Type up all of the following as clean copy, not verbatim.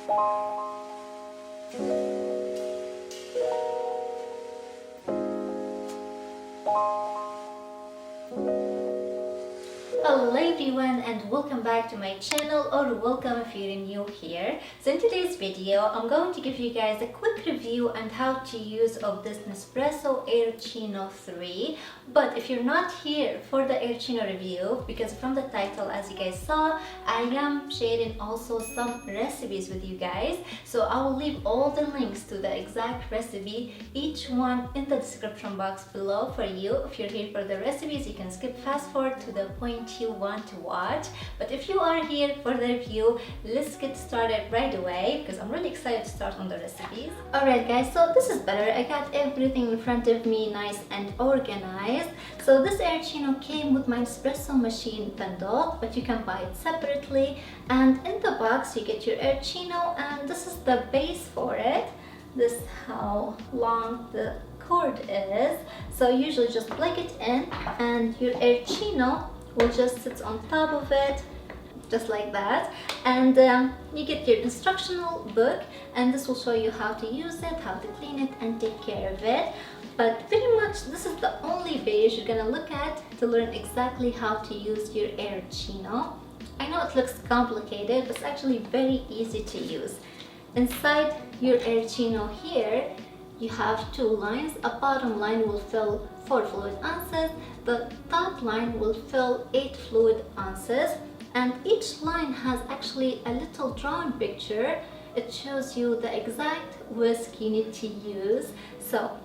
Hello everyone and welcome back to my channel, or welcome if you're new here. So in today's video I'm going to give you guys a quick review on how to use of this Nespresso Aeroccino 3. But if you're not here for the Aeroccino review, because from the title as you guys saw, I am sharing also some recipes with you guys. So I will leave all the links to the exact recipe, each one in the description box below for you. If you're here for the recipes, you can skip fast forward to the point you want to watch. But if you are here for the review, let's get started right away because I'm really excited to start on the recipes. Alright guys, so this is better. I got everything in front of me nice and organized. So this Aeroccino came with my espresso machine bundle, but you can buy it separately. And in the box you get your Aeroccino, and this is the base for it. This is how long the cord is. So usually just plug it in and your Aeroccino will just sit on top of it, just like that. And you get your instructional book, and this will show you how to use it, how to clean it and take care of it. But pretty much this is the only page you're gonna look at to learn exactly how to use your Aeroccino. I know it looks complicated, but it's actually very easy to use. Inside your Aeroccino here, you have two lines. A bottom line will fill 4 fluid ounces, the top line will fill 8 fluid ounces, and each line has actually a little drawn picture. It shows you the exact whisk you need to use. So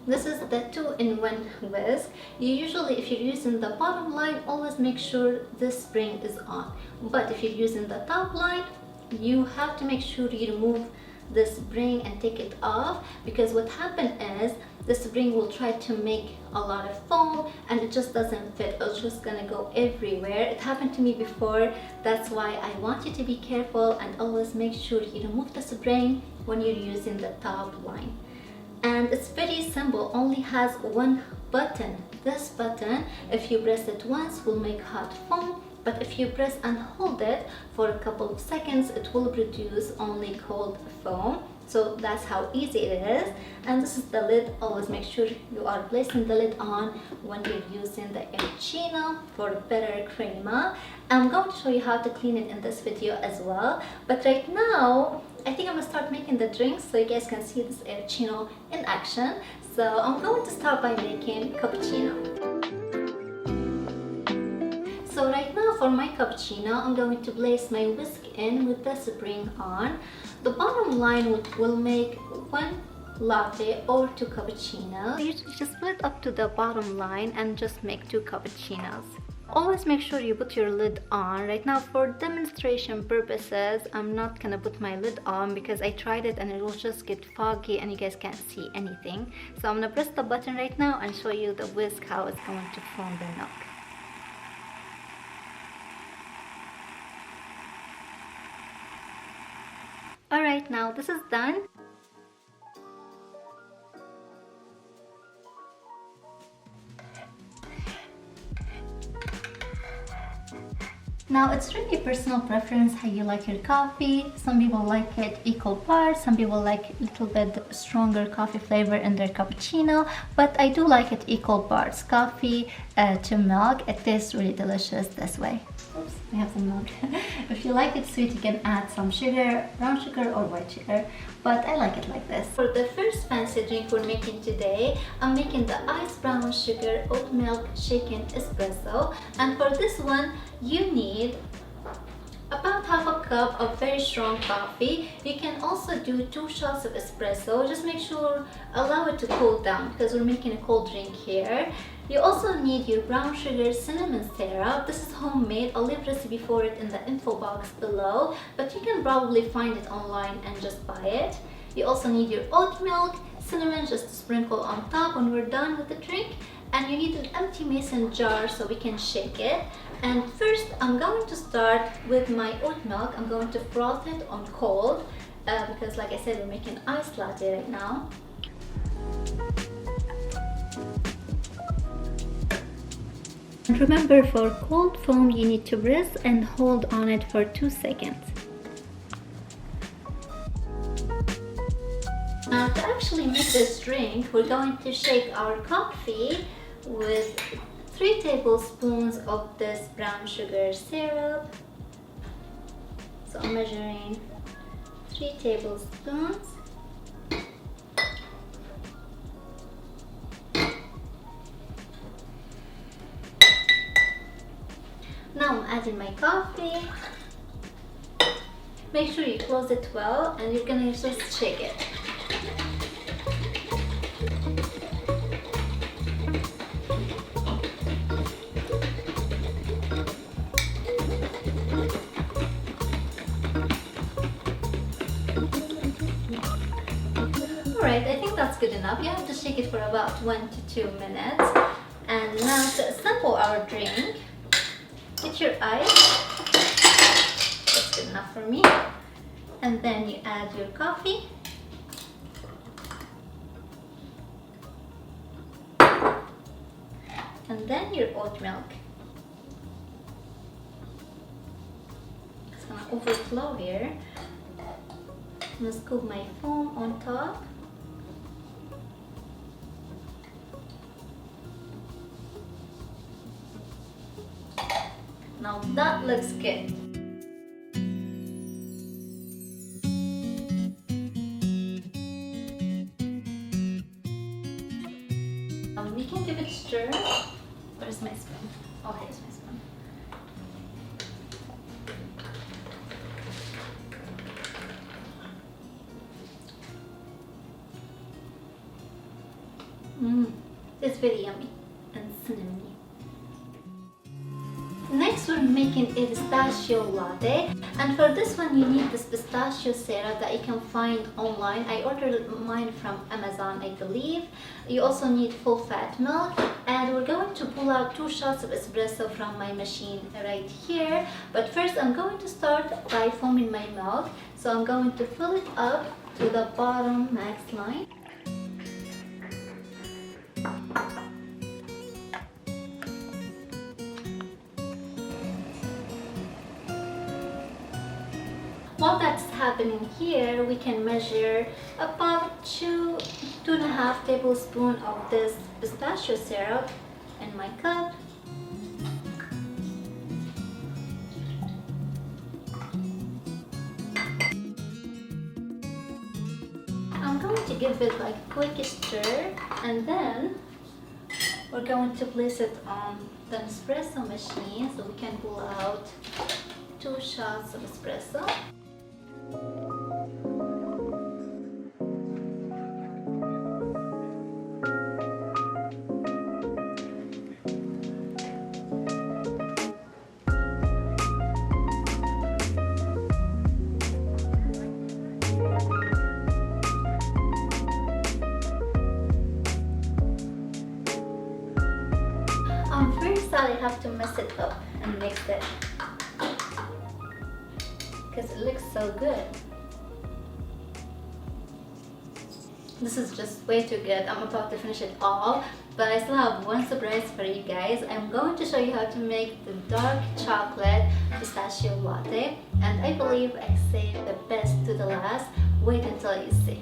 this is the 2-in-1 whisk. You usually, if you're using the bottom line, always make sure this spring is on. But if you're using the top line, you have to make sure you remove the spring and take it off, because what happened is the spring will try to make a lot of foam and it just doesn't fit. It's just gonna go everywhere. It happened to me before. That's why I want you to be careful and always make sure you remove the spring when you're using the top line. And it's very simple, only has one button. This button, if you press it once, will make hot foam. But if you press and hold it for a couple of seconds, it will produce only cold foam. So that's how easy it is. And this is the lid. Always make sure you are placing the lid on when you're using the Aeroccino for better crema. I'm going to show you how to clean it in this video as well. But right now, I think I'm gonna start making the drinks so you guys can see this Aeroccino in action. So I'm going to start by making cappuccino. So right now for my cappuccino, I'm going to place my whisk in with the spring on. The bottom line will make 1 latte or 2 cappuccinos. You just split up to the bottom line and just make 2 cappuccinos. Always make sure you put your lid on. Right now for demonstration purposes, I'm not gonna put my lid on because I tried it and it will just get foggy and you guys can't see anything. So I'm gonna press the button right now and show you the whisk how it's going to foam the milk. Alright, now this is done. Now it's really personal preference how you like your coffee. Some people like it equal parts, some people like a little bit stronger coffee flavor in their cappuccino, but I do like it equal parts, coffee to milk. It tastes really delicious this way. Oops, I have some milk. If you like it sweet, you can add some sugar, brown sugar or white sugar, but I like it like this. For the first fancy drink we're making today, I'm making the iced brown sugar oat milk shaken espresso, and for this one you need about half a cup of very strong coffee. You can also do 2 shots of espresso. Just make sure, allow it to cool down because we're making a cold drink here. You also need your brown sugar cinnamon syrup. This is homemade. I'll leave recipe for it in the info box below, but you can probably find it online and just buy it. You also need your oat milk, cinnamon just to sprinkle on top when we're done with the drink, and you need an empty mason jar so we can shake it. And first I'm going to start with my oat milk. I'm going to froth it on cold because like I said, we're making iced latte right now. And remember, for cold foam you need to press and hold on it for 2 seconds. Now to actually make this drink, we're going to shake our coffee with 3 tablespoons of this brown sugar syrup. So I'm measuring 3 tablespoons. Now I'm adding my coffee. Make sure you close it well and you're gonna just shake it. Alright, I think that's good enough. You have to shake it for about 1 to 2 minutes. And now to assemble our drink, get your ice. That's good enough for me. And then you add your coffee. And then your oat milk. It's gonna overflow here. I'm gonna scoop my foam on top. Now that looks good. We can give it a stir. Where's my spoon? Oh, here's my spoon. It's very yummy and cinnamony. Next we're making a pistachio latte, and for this one you need this pistachio syrup that you can find online. I ordered mine from Amazon, I believe. You also need full fat milk, and we're going to pull out 2 shots of espresso from my machine right here. But first I'm going to start by foaming my milk, so I'm going to fill it up to the bottom max line. While that's happening here, we can measure about 2.5 tablespoons of this pistachio syrup in my cup. I'm going to give it like a quick stir, and then we're going to place it on the Nespresso machine so we can pull out 2 shots of espresso. First I have to mess it up and mix it because it looks so good. This is just way too good. I'm about to finish it all, but I still have one surprise for you guys. I'm going to show you how to make the dark chocolate pistachio latte, and I believe I saved the best to the last. Wait until you see.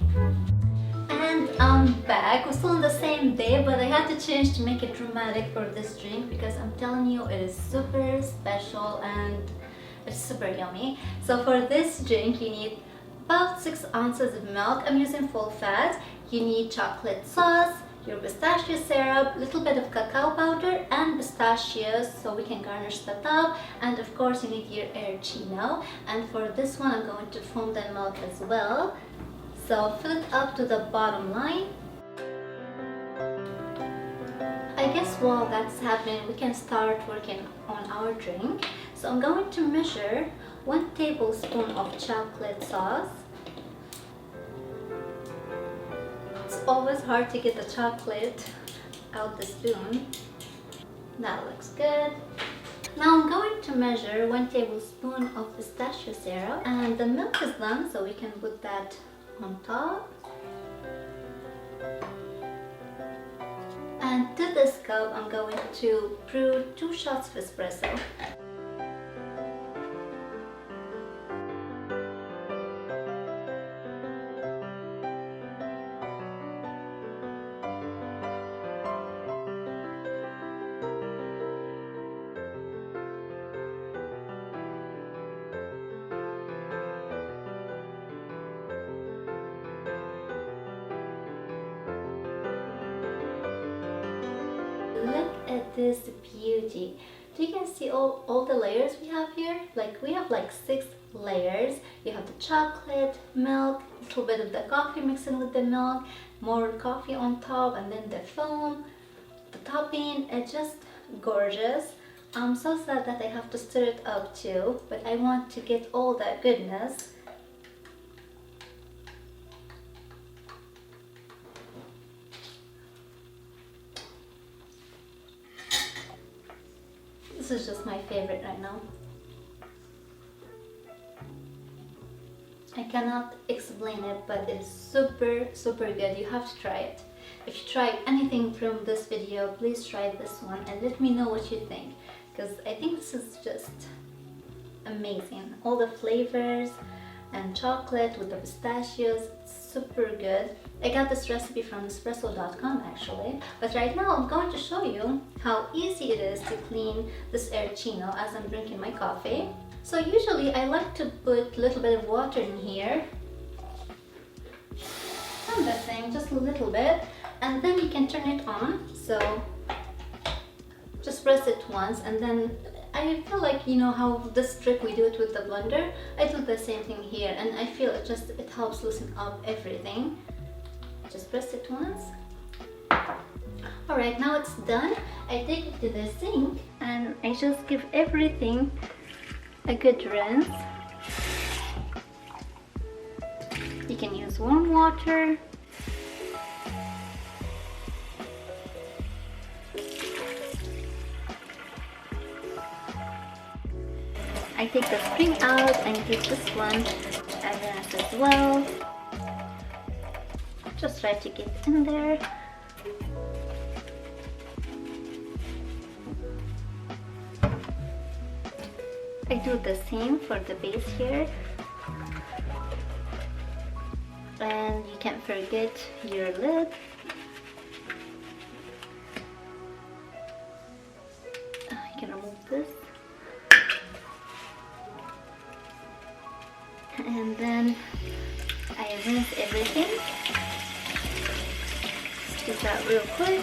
And I'm back. We're still on the same day, but I had to change to make it dramatic for this drink because I'm telling you it is super special and it's super yummy. So for this drink you need about 6 ounces of milk. I'm using full fat. You need chocolate sauce, your pistachio syrup, a little bit of cacao powder and pistachios so we can garnish the top, and of course you need your Aeroccino. And for this one I'm going to foam the milk as well. So fill it up to the bottom line. I guess while that's happening, we can start working on our drink. So I'm going to measure 1 tablespoon of chocolate sauce. It's always hard to get the chocolate out the spoon. That looks good. Now I'm going to measure 1 tablespoon of pistachio syrup, and the milk is done, so we can put that on top. And to this cup I'm going to brew 2 shots of espresso. at this beauty. Do you guys see all the layers we have here? Like we have like 6 layers. You have the chocolate, milk, a little bit of the coffee mixed in with the milk, more coffee on top, and then the foam, the topping. It's just gorgeous. I'm so sad that I have to stir it up too, but I want to get all that goodness. This is just my favorite right now. I cannot explain it, but it's super good. You have to try it. If you try anything from this video, please try this one and let me know what you think, because I think this is just amazing. All the flavors and chocolate with the pistachios, super good. I got this recipe from Nespresso.com actually, but right now I'm going to show you how easy it is to clean this Aeroccino as I'm drinking my coffee. So usually I like to put a little bit of water in here, on the thing, just a little bit, and then you can turn it on. So just press it once, and then I feel like, you know how this trick we do it with the blender, I do the same thing here, and I feel it helps loosen up everything. Just press it once. Alright, now it's done. I take it to the sink and I just give everything a good rinse. You can use warm water. I take the spring out and give this one a rinse as well. Just try to get in there. I do the same for the base here. And you can't forget your lid. You can remove this. And then I rinse everything. Do that real quick.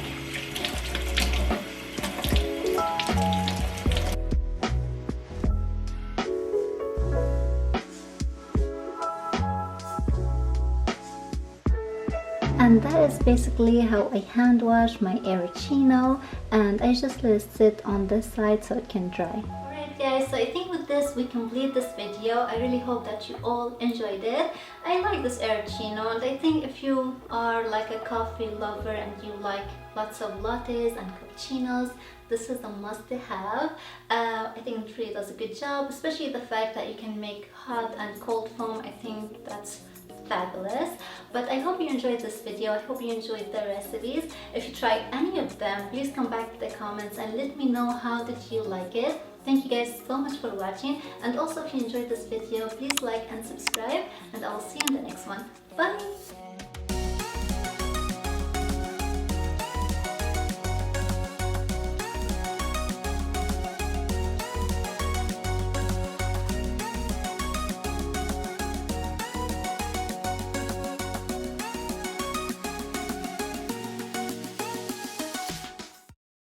And that is basically how I hand wash my Aeroccino, and I just let it sit on this side so it can dry. Alright guys, so I think with this we complete this video. I really hope that you all enjoyed it. I like this Aeroccino, and I think if you are like a coffee lover and you like lots of lattes and cappuccinos, this is a must to have. I think it really does a good job, especially the fact that you can make hot and cold foam. I think that's fabulous. But I hope you enjoyed this video. I hope you enjoyed the recipes. If you try any of them, please come back to the comments and let me know how did you like it. Thank you guys so much for watching, and also if you enjoyed this video, please like and subscribe, and I'll see you in the next one. Bye!